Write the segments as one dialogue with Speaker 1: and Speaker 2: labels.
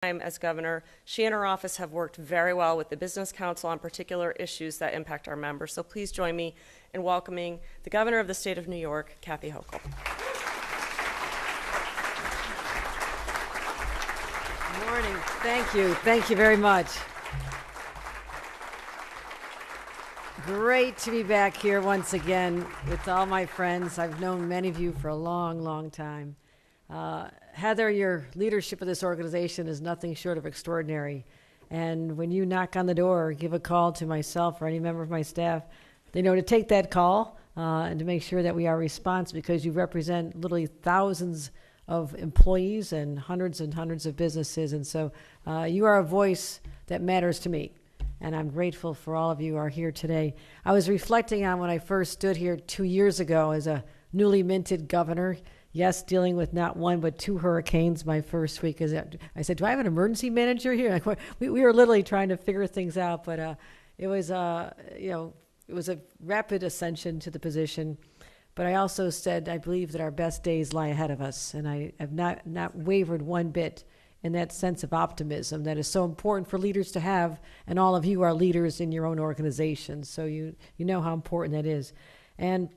Speaker 1: time as governor, she and her office have worked very well with the Business Council on particular issues that impact our members. So please join me in welcoming the governor of the state of New York, Kathy Hochul.
Speaker 2: Good morning. Thank you. Thank you very much. Great to be back here once again with all my friends. I've known many of you for a long, long time. Heather, your leadership of this organization is nothing short of extraordinary. And when you knock on the door or give a call to myself or any member of my staff, they know to take that call and to make sure that we are responsive, because you represent literally thousands of employees and hundreds of businesses. And so you are a voice that matters to me. And I'm grateful for all of you who are here today. I was reflecting on when I first stood here 2 years ago as a newly minted governor. Yes, dealing with not one but two hurricanes my first week. I said, do I have an emergency manager here? Like, we were literally trying to figure things out, but it was it was a rapid ascension to the position. But I also said I believe that our best days lie ahead of us, and I have not wavered one bit in that sense of optimism that is so important for leaders to have, and all of you are leaders in your own organizations, so you know how important that is. And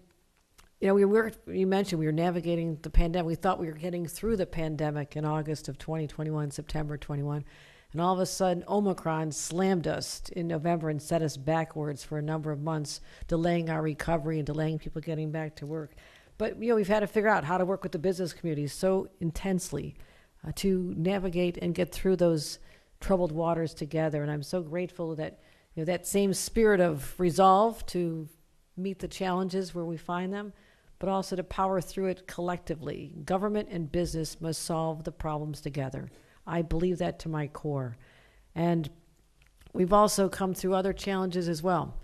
Speaker 2: you mentioned we were navigating the pandemic. We thought we were getting through the pandemic in August of 2021, September 21, and all of a sudden Omicron slammed us in November and set us backwards for a number of months, delaying our recovery and delaying people getting back to work. But we've had to figure out how to work with the business community so intensely to navigate and get through those troubled waters together. And I'm so grateful that that same spirit of resolve to meet the challenges where we find them, but also to power through it collectively. Government and business must solve the problems together. I believe that to my core. And we've also come through other challenges as well.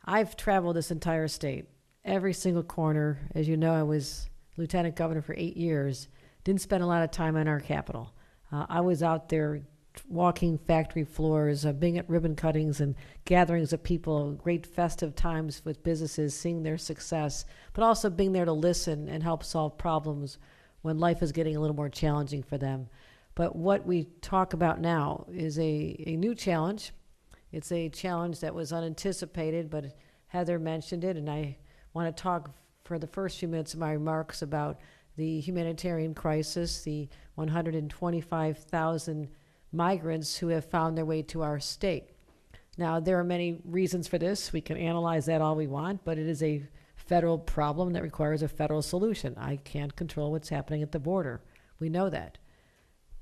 Speaker 2: I've traveled this entire state, every single corner. As you know, I was lieutenant governor for 8 years. Didn't spend a lot of time on our capital. I was out there walking factory floors, being at ribbon cuttings and gatherings of people, great festive times with businesses, seeing their success, but also being there to listen and help solve problems when life is getting a little more challenging for them. But what we talk about now is a new challenge. It's a challenge that was unanticipated, but Heather mentioned it, and I want to talk for the first few minutes of my remarks about the humanitarian crisis, the 125,000 migrants who have found their way to our state. Now, there are many reasons for this. We can analyze that all we want, but it is a federal problem that requires a federal solution. I can't control what's happening at the border. We know that.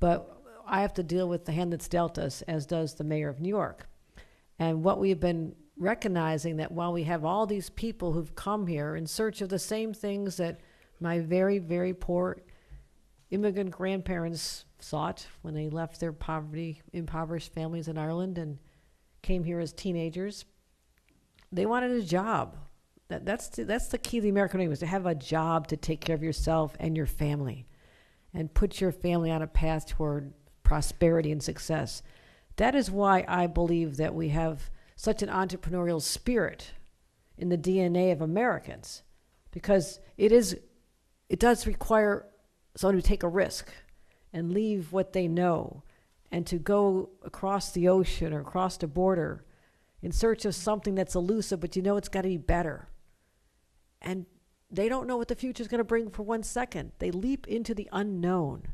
Speaker 2: But I have to deal with the hand that's dealt us, as does the mayor of New York. And what we've been recognizing, that while we have all these people who've come here in search of the same things that my very, very poor immigrant grandparents sought when they left their impoverished families in Ireland and came here as teenagers, they wanted a job. That's the key to the American dream, is to have a job to take care of yourself and your family and put your family on a path toward prosperity and success. That is why I believe that we have such an entrepreneurial spirit in the DNA of Americans, because it does require someone to take a risk and leave what they know and to go across the ocean or across the border in search of something that's elusive, but it's got to be better. And they don't know what the future is going to bring for 1 second. They leap into the unknown.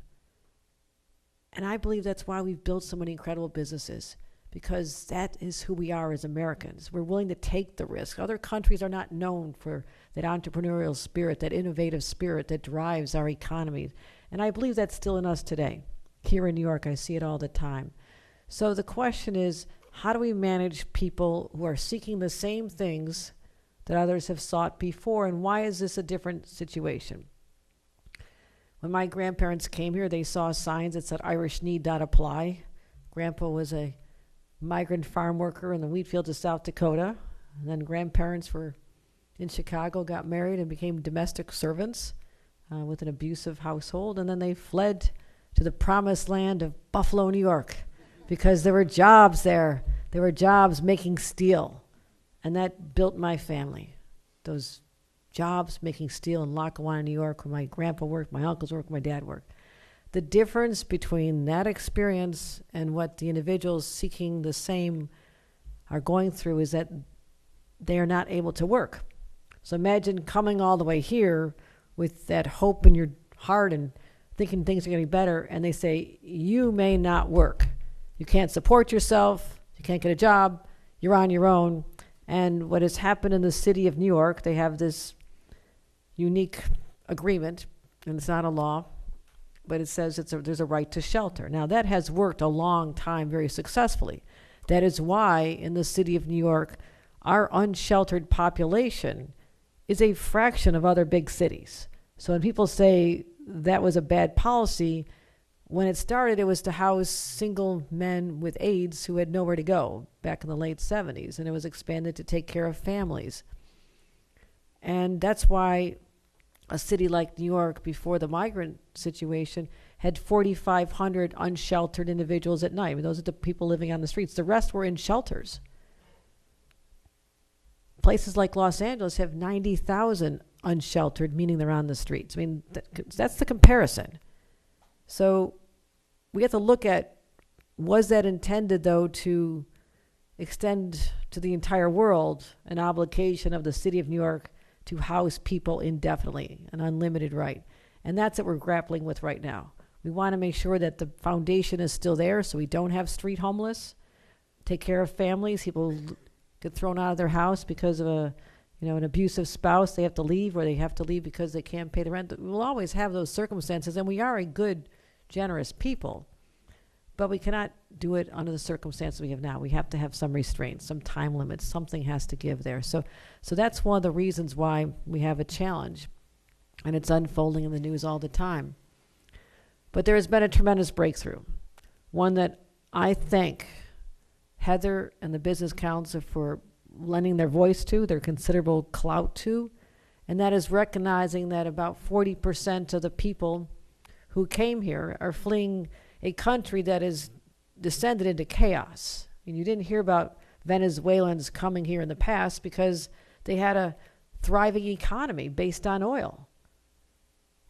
Speaker 2: And I believe that's why we've built so many incredible businesses, because that is who we are as Americans. We're willing to take the risk. Other countries are not known for that entrepreneurial spirit, that innovative spirit that drives our economy. And I believe that's still in us today. Here in New York, I see it all the time. So the question is, how do we manage people who are seeking the same things that others have sought before, and why is this a different situation? When my grandparents came here, they saw signs that said Irish need not apply. Grandpa was a migrant farm worker in the wheat fields of South Dakota. And then grandparents were in Chicago, got married, and became domestic servants with an abusive household. And then they fled to the promised land of Buffalo, New York, because there were jobs there. There were jobs making steel. And that built my family. Those jobs making steel in Lackawanna, New York, where my grandpa worked, my uncles worked, my dad worked. the difference between that experience and what the individuals seeking the same are going through is that they are not able to work. So imagine coming all the way here with that hope in your heart and thinking things are getting better, and they say, you may not work. You can't support yourself. You can't get a job. You're on your own. And what has happened in the city of New York, they have this unique agreement, and it's not a law, but it says there's a right to shelter. Now, that has worked a long time very successfully. That is why in the city of New York, our unsheltered population is a fraction of other big cities. So when people say that was a bad policy, when it started, it was to house single men with AIDS who had nowhere to go back in the late 70s, and it was expanded to take care of families. And that's why a city like New York, before the migrant situation, had 4,500 unsheltered individuals at night. I mean, those are the people living on the streets. The rest were in shelters. Places like Los Angeles have 90,000 unsheltered, meaning they're on the streets. I mean, that's the comparison. So we have to look at, was that intended, though, to extend to the entire world an obligation of the city of New York to house people indefinitely, an unlimited right? And that's what we're grappling with right now. We want to make sure that the foundation is still there so we don't have street homeless, take care of families. People get thrown out of their house because of an abusive spouse. They have to leave, or they have to leave because they can't pay the rent. We'll always have those circumstances, and we are a good, generous people. But we cannot do it under the circumstances we have now. We have to have some restraints, some time limits. Something has to give there. So that's one of the reasons why we have a challenge, and it's unfolding in the news all the time. But there has been a tremendous breakthrough, one that I thank Heather and the Business Council for lending their voice to, their considerable clout to, and that is recognizing that about 40% of the people who came here are fleeing a country that is descended into chaos. And you didn't hear about Venezuelans coming here in the past because they had a thriving economy based on oil.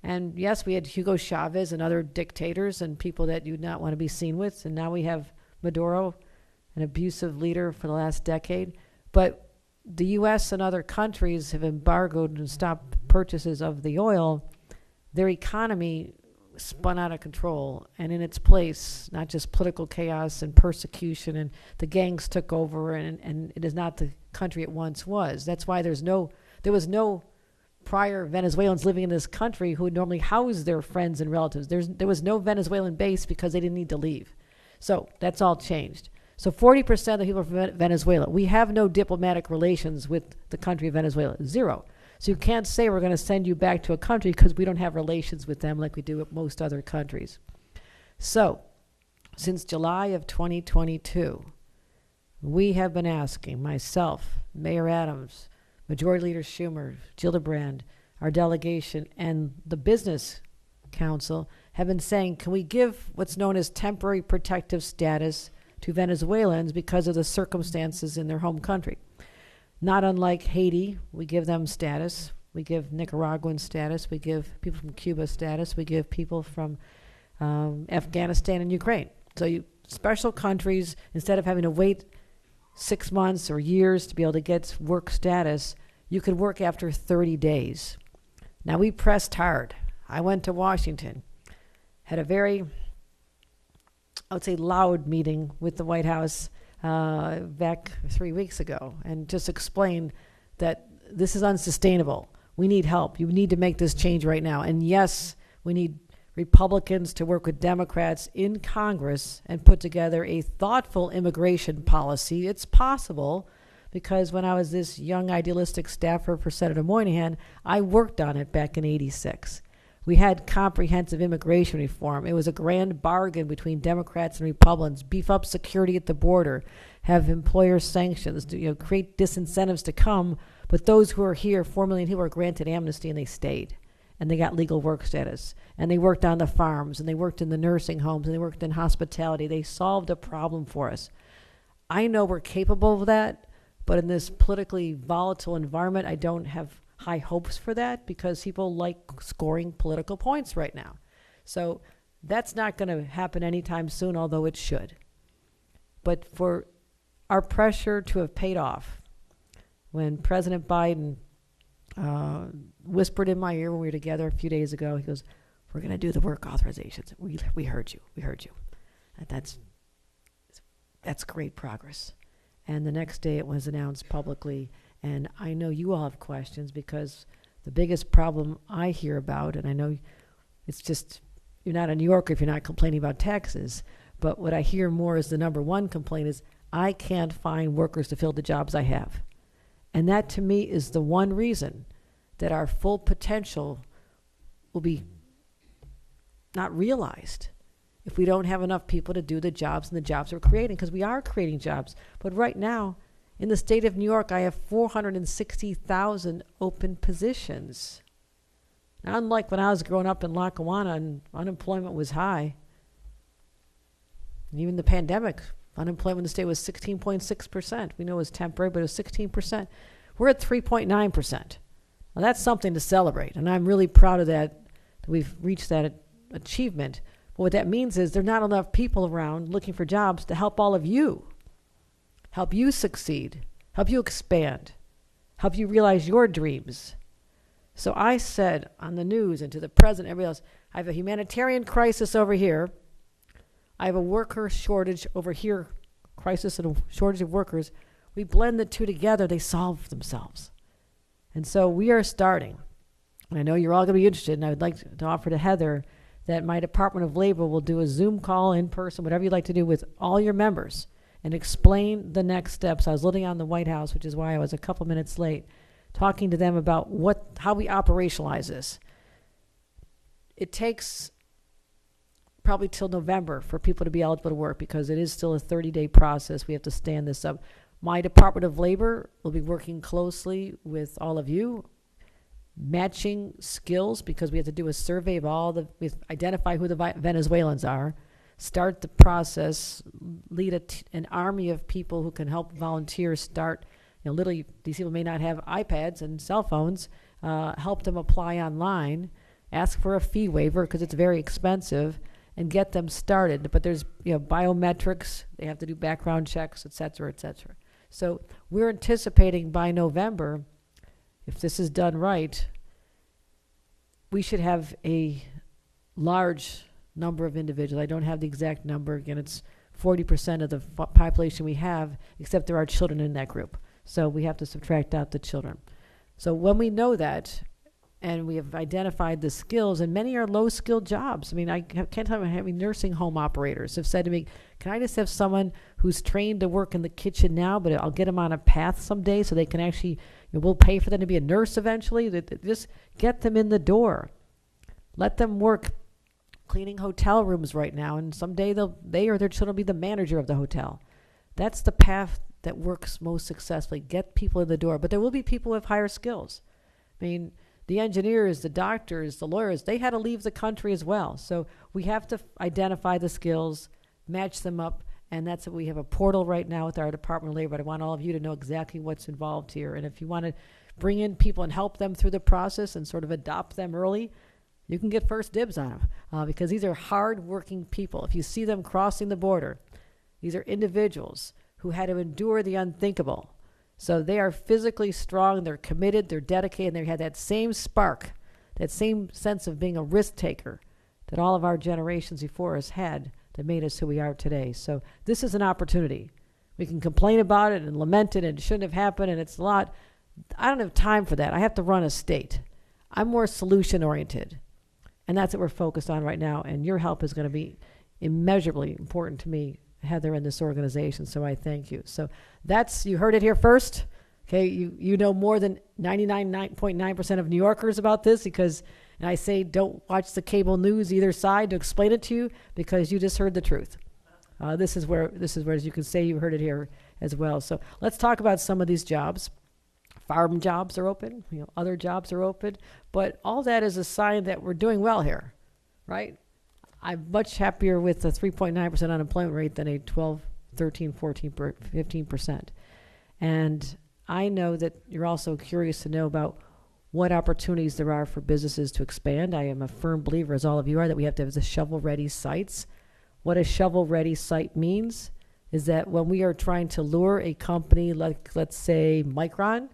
Speaker 2: And yes, we had Hugo Chavez and other dictators and people that you'd not want to be seen with. And now we have Maduro, an abusive leader for the last decade. But the U.S. and other countries have embargoed and stopped purchases of the oil. Their economy spun out of control, and in its place, not just political chaos and persecution, and the gangs took over, and it is not the country it once was. That's why there was no prior Venezuelans living in this country who would normally house their friends and relatives. There was no Venezuelan base because they didn't need to leave. So that's all changed. So 40% of the people from Venezuela, we have no diplomatic relations with the country of Venezuela, zero. So you can't say we're going to send you back to a country because we don't have relations with them like we do with most other countries. So since July of 2022, we have been asking, myself, Mayor Adams, Majority Leader Schumer, Gillibrand, our delegation, and the Business Council have been saying, can we give what's known as temporary protective status to Venezuelans because of the circumstances in their home country? Not unlike Haiti, we give them status. We give Nicaraguan status. We give people from Cuba status. We give people from Afghanistan and Ukraine. So special countries, instead of having to wait 6 months or years to be able to get work status, you could work after 30 days. Now, we pressed hard. I went to Washington, had a very, I would say, loud meeting with the White House back 3 weeks ago, and just explained that this is unsustainable. We need help. You need to make this change right now. And yes, we need Republicans to work with Democrats in Congress and put together a thoughtful immigration policy. It's possible, because when I was this young idealistic staffer for Senator Moynihan, I worked on it back in '86. We had comprehensive immigration reform. It was a grand bargain between Democrats and Republicans. Beef up security at the border, have employer sanctions, create disincentives to come. But those who are here, 4 million people, are granted amnesty, and they stayed. And they got legal work status. And they worked on the farms, and they worked in the nursing homes, and they worked in hospitality. They solved a problem for us. I know we're capable of that, but in this politically volatile environment, I don't have high hopes for that, because people like scoring political points right now. So That's not going to happen anytime soon, although it should. But for our pressure to have paid off, when President Biden whispered in my ear when we were together a few days ago, he goes, "We're going to do the work authorizations. We heard you. We heard you." And that's great progress. And the next day it was announced publicly. And I know you all have questions, because the biggest problem I hear about, and I know it's just, you're not a New Yorker if you're not complaining about taxes, but what I hear more is the number one complaint is, I can't find workers to fill the jobs I have. And that to me is the one reason that our full potential will be not realized if we don't have enough people to do the jobs and the jobs we're creating, because we are creating jobs. But right now, in the state of New York, I have 460,000 open positions. Now, unlike when I was growing up in Lackawanna and unemployment was high, and even the pandemic, unemployment in the state was 16.6%. We know it was temporary, but it was 16%. We're at 3.9%. Well, that's something to celebrate, and I'm really proud of that we've reached that achievement. But what that means is there are not enough people around looking for jobs to help all of you, help you succeed, help you expand, help you realize your dreams. So I said on the news and to the president, everybody else, I have a humanitarian crisis over here. I have a worker shortage over here, crisis and a shortage of workers. We blend the two together, they solve themselves. And so we are starting. And I know you're all going to be interested, and I would like to offer to Heather that my Department of Labor will do a Zoom call, in person, whatever you'd like to do, with all your members and explain the next steps. I was looking on the White House, which is why I was a couple minutes late, talking to them about how we operationalize this. It takes probably till November for people to be eligible to work, because it is still a 30-day process. We have to stand this up. My Department of Labor will be working closely with all of you, matching skills, because we have to do a survey of identify who the Venezuelans are, start the process, lead an army of people who can help volunteers start. Literally, these people may not have iPads and cell phones. Help them apply online, ask for a fee waiver because it's very expensive, and get them started. But there's biometrics. They have to do background checks, et cetera, et cetera. So we're anticipating by November, if this is done right, we should have a large number of individuals. I don't have the exact number. Again, it's 40% of the population we have, except there are children in that group. So we have to subtract out the children. So when we know that, and we have identified the skills, and many are low-skilled jobs. I mean, I can't tell you how many nursing home operators have said to me, can I just have someone who's trained to work in the kitchen now, but I'll get them on a path someday so they can actually, we'll pay for them to be a nurse eventually. Just get them in the door. Let them work cleaning hotel rooms right now, and someday they or their children will be the manager of the hotel. That's the path that works most successfully. Get people in the door. But there will be people with higher skills. I mean, the engineers, the doctors, the lawyers, they had to leave the country as well. So we have to identify the skills, match them up, and that's what we have a portal right now with our Department of Labor. But I want all of you to know exactly what's involved here. And if you want to bring in people and help them through the process and sort of adopt them early, you can get first dibs on them because these are hard-working people. If you see them crossing the border, these are individuals who had to endure the unthinkable. So they are physically strong, they're committed, they're dedicated, and they had that same spark, that same sense of being a risk taker that all of our generations before us had that made us who we are today. So this is an opportunity. We can complain about it and lament it and it shouldn't have happened and it's a lot. I don't have time for that. I have to run a state. I'm more solution-oriented, and that's what we're focused on right now, and your help is going to be immeasurably important to me, Heather, in this organization, so I thank you. So you heard it here first. Okay, you know more than 99.9% of New Yorkers about this and I say don't watch the cable news either side to explain it to you because you just heard the truth. This is where, as you can say, you heard it here as well. So let's talk about some of these jobs. Farm jobs are open, other jobs are open, but all that is a sign that we're doing well here, right? I'm much happier with the 3.9% unemployment rate than a 12, 13, 14, 15%. And I know that you're also curious to know about what opportunities there are for businesses to expand. I am a firm believer, as all of you are, that we have to have the shovel-ready sites. What a shovel-ready site means is that when we are trying to lure a company like, let's say, Micron,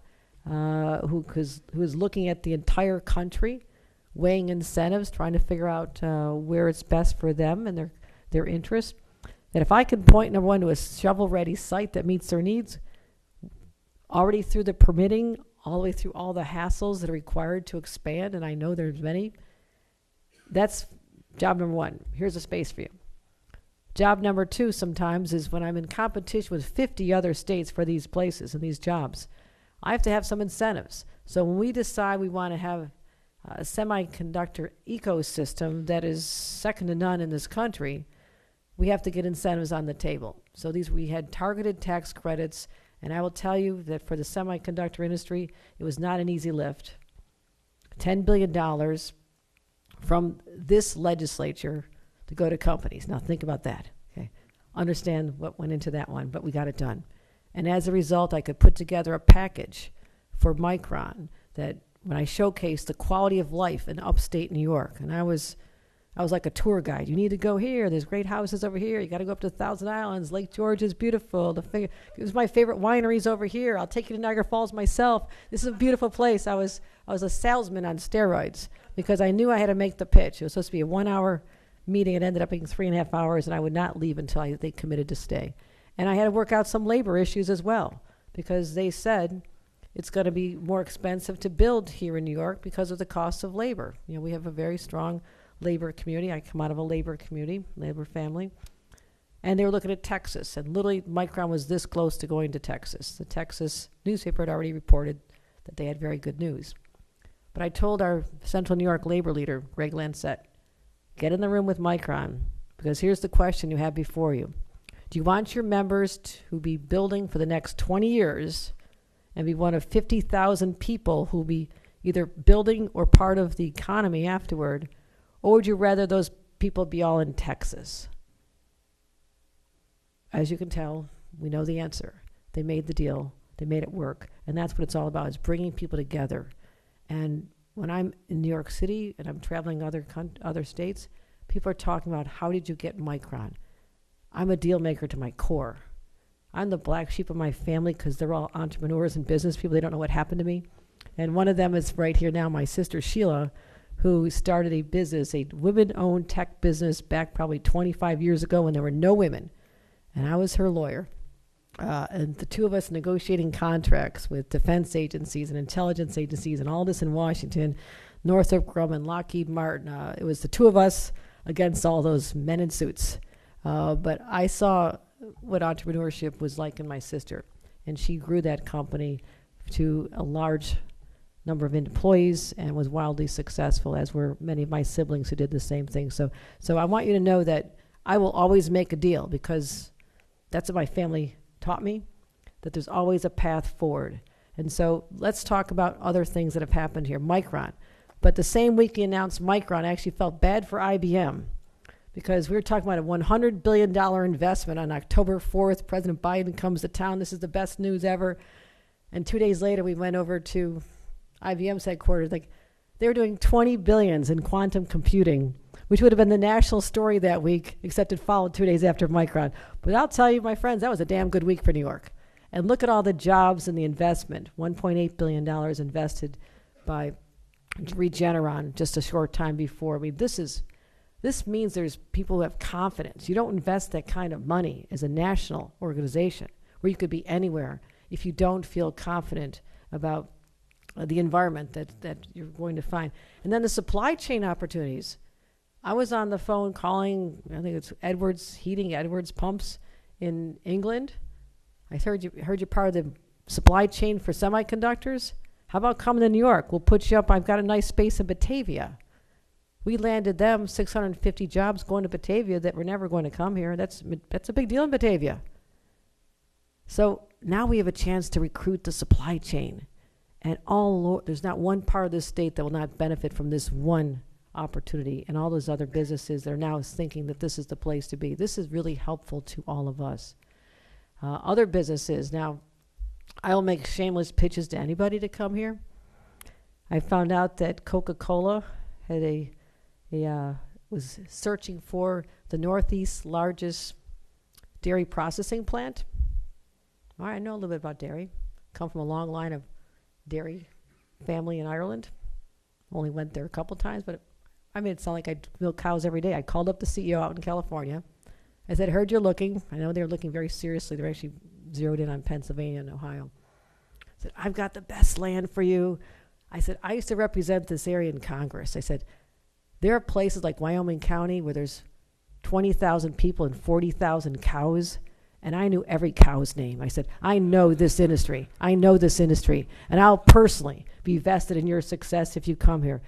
Speaker 2: who is looking at the entire country, weighing incentives, trying to figure out where it's best for them and their interest, that if I can point, number one, to a shovel-ready site that meets their needs, already through the permitting, all the way through all the hassles that are required to expand, and I know there's many, that's job number one. Here's a space for you. Job number two sometimes is when I'm in competition with 50 other states for these places and these jobs, I have to have some incentives. So when we decide we want to have a semiconductor ecosystem that is second to none in this country, we have to get incentives on the table. So we had targeted tax credits, and I will tell you that for the semiconductor industry, it was not an easy lift. $10 billion from this legislature to go to companies. Now think about that. Okay, understand what went into that one, but we got it done. And as a result, I could put together a package for Micron that when I showcased the quality of life in upstate New York, and I was like a tour guide. You need to go here. There's great houses over here. You got to go up to Thousand Islands. Lake George is beautiful. It was my favorite wineries over here. I'll take you to Niagara Falls myself. This is a beautiful place. I was a salesman on steroids because I knew I had to make the pitch. It was supposed to be a 1 hour meeting. It ended up being 3.5 hours, and I would not leave until they committed to stay. And I had to work out some labor issues as well because they said it's going to be more expensive to build here in New York because of the cost of labor. You know, we have a very strong labor community. I come out of a labor community, labor family. And they were looking at Texas. And literally, Micron was this close to going to Texas. The Texas newspaper had already reported that they had very good news. But I told our Central New York labor leader, Greg Lancette, get in the room with Micron, because here's the question you have before you. Do you want your members to be building for the next 20 years and be one of 50,000 people who will be either building or part of the economy afterward? Or would you rather those people be all in Texas? As you can tell, we know the answer. They made the deal. They made it work. And that's what it's all about, is bringing people together. And when I'm in New York City and I'm traveling other states, people are talking about, how did you get Micron? I'm a deal maker to my core. I'm the black sheep of my family because they're all entrepreneurs and business people. They don't know what happened to me. And one of them is right here now, my sister Sheila, who started a business, a women-owned tech business back probably 25 years ago when there were no women. And I was her lawyer. And the two of us negotiating contracts with defense agencies and intelligence agencies and all this in Washington, Northrop Grumman, Lockheed Martin. It was the two of us against all those men in suits. But I saw what entrepreneurship was like in my sister. And she grew that company to a large number of employees and was wildly successful, as were many of my siblings who did the same thing. So I want you to know that I will always make a deal, because that's what my family taught me, that there's always a path forward. And so let's talk about other things that have happened here. Micron. But the same week he announced Micron, I actually felt bad for IBM, because we were talking about a $100 billion investment on October 4th. President Biden comes to town. This is the best news ever. And 2 days later, we went over to IBM's headquarters. Like, they were doing 20 billions in quantum computing, which would have been the national story that week, except it followed 2 days after Micron. But I'll tell you, my friends, that was a damn good week for New York. And look at all the jobs and the investment. $1.8 billion invested by Regeneron just a short time before. I mean, this means there's people who have confidence. You don't invest that kind of money as a national organization where you could be anywhere if you don't feel confident about the environment that you're going to find. And then the supply chain opportunities. I was on the phone calling, I think it's Edwards Heating, Edwards Pumps in England. I heard you're part of the supply chain for semiconductors. How about coming to New York? We'll put you up. I've got a nice space in Batavia. We landed them 650 jobs going to Batavia that were never going to come here. That's a big deal in Batavia. So now we have a chance to recruit the supply chain. And there's not one part of this state that will not benefit from this one opportunity, and all those other businesses that are now thinking that this is the place to be. This is really helpful to all of us. Other businesses, now, I will make shameless pitches to anybody to come here. I found out that Coca-Cola had was searching for the Northeast's largest dairy processing plant. All right, I know a little bit about dairy. Come from a long line of dairy family in Ireland. Only went there a couple times, but I made it sound like I milk cows every day. I called up the CEO out in California. I said, heard you're looking. I know they're looking very seriously. They're actually zeroed in on Pennsylvania and Ohio. I said, I've got the best land for you. I said, I used to represent this area in Congress. I said, there are places like Wyoming County where there's 20,000 people and 40,000 cows, and I knew every cow's name. I said, I know this industry. I know this industry, and I'll personally be vested in your success if you come here.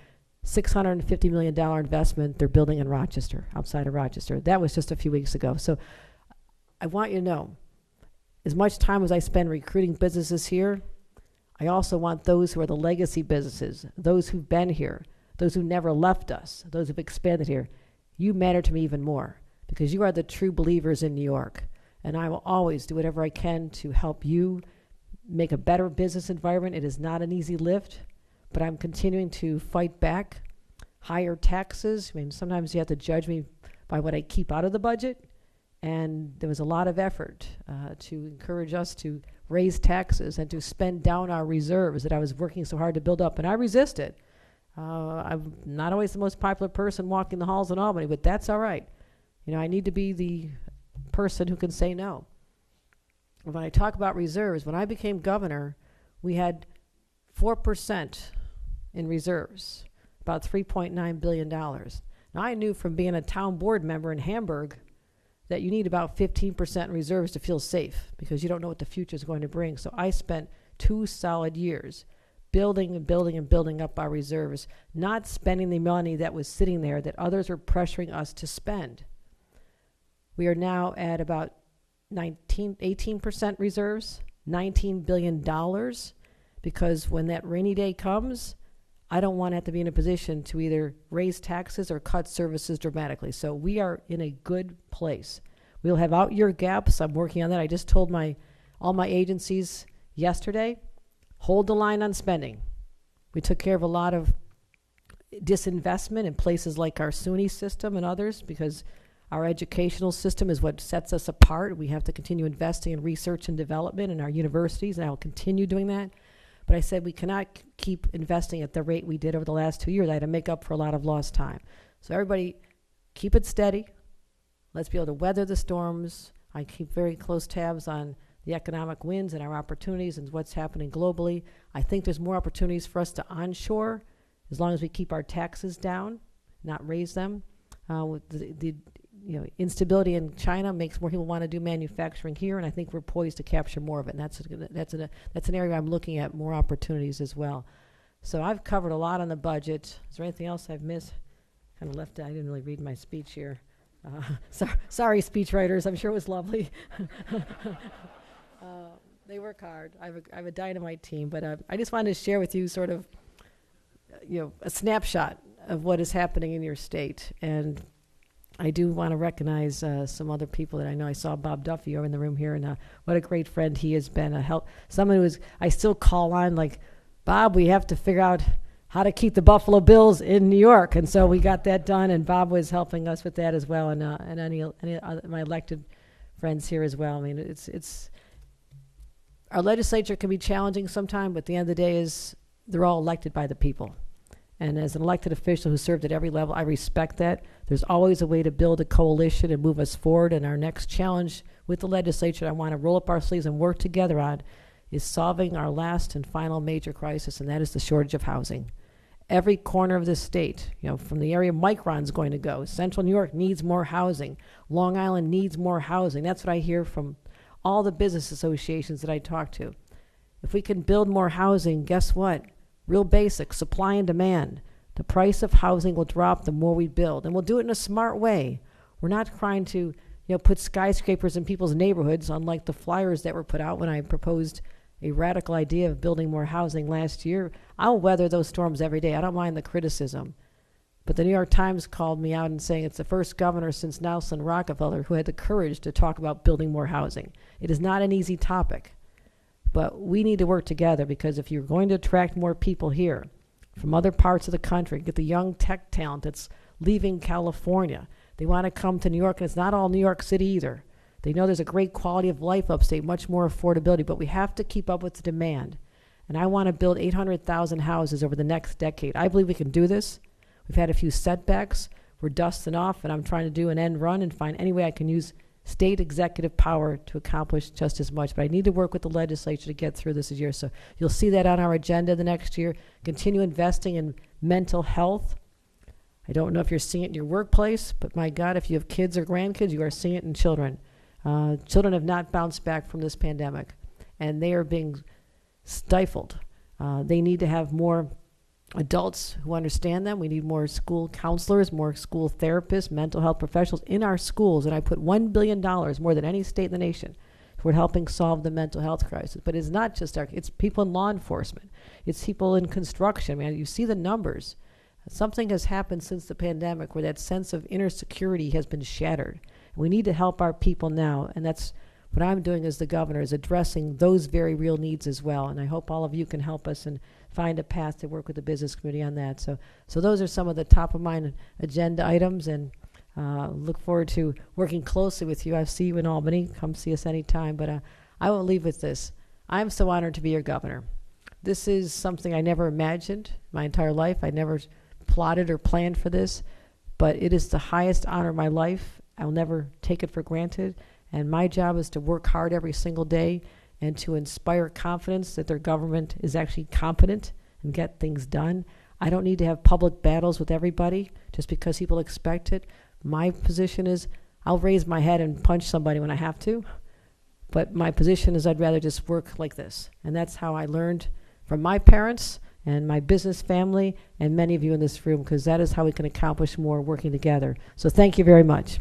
Speaker 2: $650 million investment they're building in Rochester, outside of Rochester. That was just a few weeks ago. So I want you to know, as much time as I spend recruiting businesses here, I also want those who are the legacy businesses, those who've been here, those who never left us, those who've expanded here. You matter to me even more because you are the true believers in New York. And I will always do whatever I can to help you make a better business environment. It is not an easy lift, but I'm continuing to fight back. Higher taxes. I mean, sometimes you have to judge me by what I keep out of the budget. And there was a lot of effort to encourage us to raise taxes and to spend down our reserves that I was working so hard to build up. And I resisted. I'm not always the most popular person walking the halls in Albany, but that's all right. You know, I need to be the person who can say no. When I talk about reserves, when I became governor, we had 4% in reserves, about $3.9 billion. Now, I knew from being a town board member in Hamburg that you need about 15% in reserves to feel safe because you don't know what the future is going to bring. So I spent 2 solid years building and building and building up our reserves, not spending the money that was sitting there that others were pressuring us to spend. We are now at about 18% reserves, $19 billion, because when that rainy day comes, I don't want to have to be in a position to either raise taxes or cut services dramatically. So we are in a good place. We'll have out year gaps. I'm working on that. I just told all my agencies yesterday, hold the line on spending. We took care of a lot of disinvestment in places like our SUNY system and others because our educational system is what sets us apart. We have to continue investing in research and development in our universities, and I will continue doing that. But I said we cannot keep investing at the rate we did over the last 2 years. I had to make up for a lot of lost time. So everybody, keep it steady. Let's be able to weather the storms. I keep very close tabs on the economic wins and our opportunities and what's happening globally. I think there's more opportunities for us to onshore as long as we keep our taxes down, not raise them. With the instability in China makes more people want to do manufacturing here, and I think we're poised to capture more of it. And that's an area I'm looking at more opportunities as well. So I've covered a lot on the budget. Is there anything else I've missed? Kind of left. I didn't really read my speech here. Sorry, speech writers. I'm sure it was lovely. They work hard. I have a dynamite team, but I just wanted to share with you sort of, a snapshot of what is happening in your state. And I do want to recognize some other people that I know. I saw Bob Duffy over in the room here, and what a great friend he has been. Someone who I still call on, like, Bob, we have to figure out how to keep the Buffalo Bills in New York. And so we got that done, and Bob was helping us with that as well, and any other, my elected friends here as well. I mean, it's our legislature can be challenging sometimes, but at the end of the day they're all elected by the people. And as an elected official who served at every level, I respect that. There's always a way to build a coalition and move us forward. And our next challenge with the legislature, I want to roll up our sleeves and work together on, is solving our last and final major crisis, and that is the shortage of housing. Every corner of this state, from the area Micron's going to go, Central New York needs more housing. Long Island needs more housing. That's what I hear from all the business associations that I talk to. If we can build more housing, guess what? Real basic, supply and demand. The price of housing will drop the more we build, and we'll do it in a smart way. We're not trying to, put skyscrapers in people's neighborhoods, unlike the flyers that were put out when I proposed a radical idea of building more housing last year. I'll weather those storms every day. I don't mind the criticism. But the New York Times called me out and saying it's the first governor since Nelson Rockefeller who had the courage to talk about building more housing. It is not an easy topic. But we need to work together, because if you're going to attract more people here, from other parts of the country, get the young tech talent that's leaving California. They want to come to New York, and it's not all New York City either. They know there's a great quality of life upstate, much more affordability, but we have to keep up with the demand. And I want to build 800,000 houses over the next decade. I believe we can do this. We've had a few setbacks. We're dusting off, and I'm trying to do an end run and find any way I can use state executive power to accomplish just as much. But I need to work with the legislature to get through this year. So you'll see that on our agenda the next year. Continue investing in mental health. I don't know if you're seeing it in your workplace, but my God, if you have kids or grandkids, you are seeing it in children. Children have not bounced back from this pandemic, and they are being stifled. They need to have more adults who understand them. We need more school counselors, more school therapists, mental health professionals in our schools. And I put $1 billion, more than any state in the nation, toward helping solve the mental health crisis. But it's not just it's people in law enforcement. It's people in construction. Man, you see the numbers. Something has happened since the pandemic where that sense of inner security has been shattered. We need to help our people now, and that's what I'm doing as the governor, is addressing those very real needs as well. And I hope all of you can help us and find a path to work with the business community on that. So those are some of the top of mind agenda items, and look forward to working closely with you. I see you in Albany. Come see us anytime. But I will leave with this. I'm so honored to be your governor. This is something I never imagined my entire life. I never plotted or planned for this, but it is the highest honor of my life. I'll never take it for granted. And my job is to work hard every single day and to inspire confidence that their government is actually competent and get things done. I don't need to have public battles with everybody just because people expect it. My position is I'll raise my head and punch somebody when I have to, but my position is I'd rather just work like this. And that's how I learned from my parents and my business family and many of you in this room, because that is how we can accomplish more working together. So thank you very much.